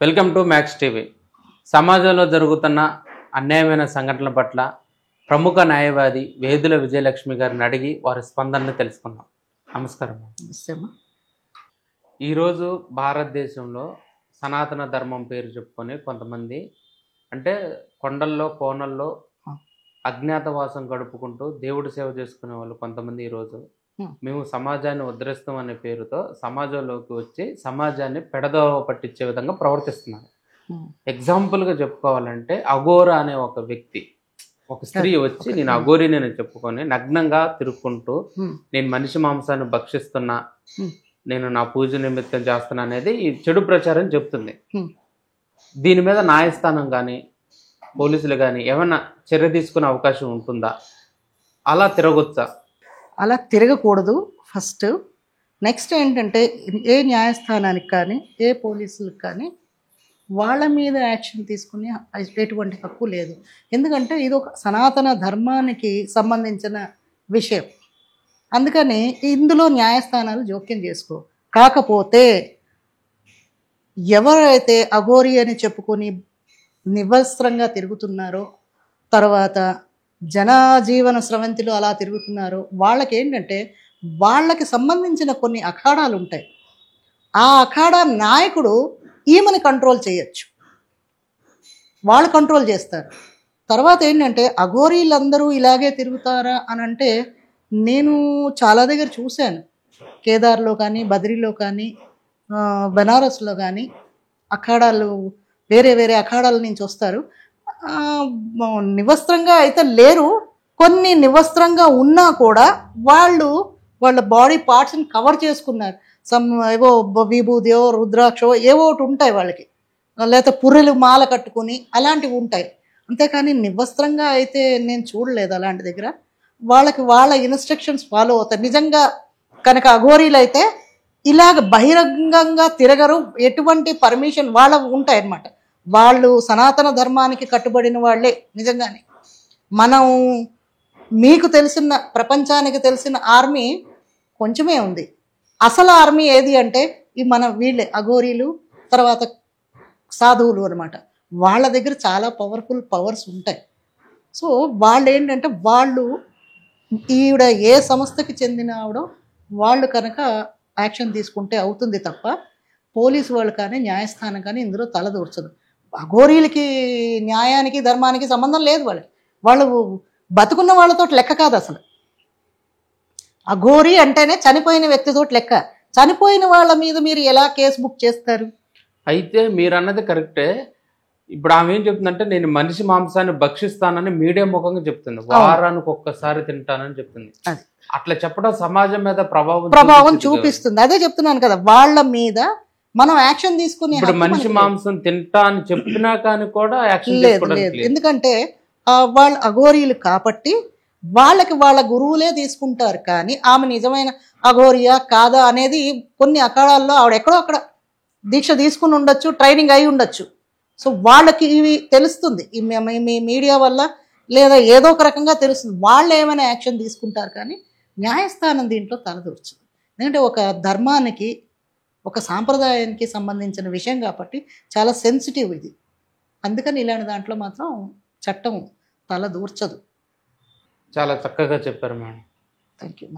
Welcome to max TV. సమాజంలో జరుగుతున్న అన్యాయమైన సంఘటనల పట్ల ప్రముఖ న్యాయవాది వేదుల విజయలక్ష్మి గారిని అడిగి వారి స్పందనను తెలుసుకుందాం. నమస్కారం. ఈరోజు భారతదేశంలో సనాతన ధర్మం పేరు చెప్పుకొని కొంతమంది అంటే కొండల్లో కోనల్లో అజ్ఞాతవాసం గడుపుకుంటూ దేవుడి సేవ చేసుకునే వాళ్ళు కొంతమంది ఈరోజు మేము సమాజాన్ని ఉద్ధరిస్తాం అనే పేరుతో సమాజంలోకి వచ్చి సమాజాన్ని పెడదోవ పట్టించే విధంగా ప్రవర్తిస్తున్నారు. ఎగ్జాంపుల్గా చెప్పుకోవాలంటే అఘోరా అనే ఒక వ్యక్తి, ఒక స్త్రీ వచ్చి నేను అఘోరిని అని చెప్పుకొని నగ్నంగా తిరుక్కుంటూ నేను మనిషి మాంసాన్ని భక్షిస్తున్నా, నేను నా పూజ నిమిత్తం చేస్తున్నా అనేది ఈ చెడు ప్రచారం చెప్తుంది. దీని మీద న్యాయస్థానం కానీ పోలీసులు కానీ ఏమైనా చర్య తీసుకునే అవకాశం ఉంటుందా? అలా తిరగొచ్చా? అలా తిరగకూడదు. ఫస్ట్ నెక్స్ట్ ఏంటంటే ఏ న్యాయస్థానానికి కానీ ఏ పోలీసులకు కానీ వాళ్ళ మీద యాక్షన్ తీసుకునే ఎటువంటి హక్కు లేదు. ఎందుకంటే ఇది ఒక సనాతన ధర్మానికి సంబంధించిన విషయం. అందుకని ఇందులో న్యాయస్థానాలు జోక్యం చేసుకో. కాకపోతే ఎవరైతే అఘోరి అని చెప్పుకొని నివస్త్రంగా తిరుగుతున్నారో, తర్వాత జనజీవన స్రవంతిలో అలా తిరుగుతున్నారో వాళ్ళకి ఏంటంటే వాళ్ళకి సంబంధించిన కొన్ని అఖాడాలు ఉంటాయి. ఆ అఖాడా నాయకుడు ఈమెను కంట్రోల్ చేయొచ్చు, వాళ్ళు కంట్రోల్ చేస్తారు. తర్వాత ఏంటంటే అఘోరీలందరూ ఇలాగే తిరుగుతారా అని అంటే నేను చాలా దగ్గర చూశాను. కేదార్లో కానీ బద్రీలో కానీ బనారస్లో కానీ అఖాడాలు వేరే వేరే అఖాడాల నుంచి వస్తారు. నివస్త్రంగా అయితే లేరు, కొన్ని నివస్త్రంగా ఉన్నా కూడా వాళ్ళ బాడీ పార్ట్స్ని కవర్ చేసుకున్నారు. ఏవో విభూదియో రుద్రాక్షో ఏవో ఒకటి ఉంటాయి వాళ్ళకి, లేకపోతే పుర్రెలు మాల కట్టుకుని అలాంటివి ఉంటాయి. అంతేకాని నివస్త్రంగా అయితే నేను చూడలేదు అలాంటి దగ్గర. వాళ్ళ ఇన్స్ట్రక్షన్స్ ఫాలో అవుతారు. నిజంగా కనుక అఘోరీలు అయితే ఇలాగ బహిరంగంగా తిరగరు, ఎటువంటి పర్మిషన్ వాళ్ళ ఉంటాయన్నమాట. వాళ్ళు సనాతన ధర్మానికి కట్టుబడిన వాళ్ళే. నిజంగానే మనం మీకు తెలిసిన ప్రపంచానికి తెలిసిన ఆర్మీ కొంచెమే ఉంది. అసలు ఆర్మీ ఏది అంటే వీళ్ళే అఘోరీలు, తర్వాత సాధువులు అనమాట. వాళ్ళ దగ్గర చాలా పవర్ఫుల్ పవర్స్ ఉంటాయి. సో వాళ్ళు ఏంటంటే ఈవిడ ఏ సంస్థకి చెందిన ఆవిడో వాళ్ళు కనుక యాక్షన్ తీసుకుంటే అవుతుంది తప్ప పోలీసు వాళ్ళు కానీ న్యాయస్థానం కానీ ఇందులో తలదూర్చదు. అఘోరీలకి న్యాయానికి ధర్మానికి సంబంధం లేదు. వాళ్ళు బతుకున్న వాళ్ళతో లెక్క కాదు అసలు. అఘోరీ అంటేనే చనిపోయిన వ్యక్తితో లెక్క. చనిపోయిన వాళ్ళ మీద మీరు ఎలా కేసు బుక్ చేస్తారు? అయితే మీరు అన్నది కరెక్టే. ఇప్పుడు ఆమె ఏం చెప్తుందంటే నేను మనిషి మాంసాన్ని భక్షిస్తానని మీడియా ముఖంగా చెప్తుంది, వారానికి ఒక్కసారి తింటానని చెప్తుంది. అట్లా చెప్పడం సమాజం మీద ప్రభావం చూపిస్తుంది. అదే చెప్తున్నాను కదా, వాళ్ళ మీద మనం యాక్షన్ తీసుకుని. ఇప్పుడు మనిషి మాంసం తింటా అని చెప్పినా కానీ కూడా యాక్షన్ లేదు. ఎందుకంటే వాళ్ళు అఘోరీలు కాబట్టి వాళ్ళ గురువులే తీసుకుంటారు. కానీ ఆమె నిజమైన అఘోరియా కాదా అనేది కొన్ని అఖాడాల్లో ఆవిడ ఎక్కడో అక్కడ దీక్ష తీసుకుని ఉండొచ్చు, ట్రైనింగ్ అయి ఉండొచ్చు. సో వాళ్ళకి ఇవి తెలుస్తుంది, మీ మీడియా వల్ల లేదా ఏదో ఒక రకంగా తెలుస్తుంది. వాళ్ళు ఏమైనా యాక్షన్ తీసుకుంటారు కానీ న్యాయస్థానం దీంట్లో తలదూర్చదు. ఎందుకంటే ఒక ధర్మానికి ఒక సాంప్రదాయానికి సంబంధించిన విషయం కాబట్టి చాలా సెన్సిటివ్ ఇది. అందుకని ఇలాంటి దాంట్లో మాత్రం చట్టం తల దూర్చదు. చాలా చక్కగా చెప్పారు మేడం. Thank you.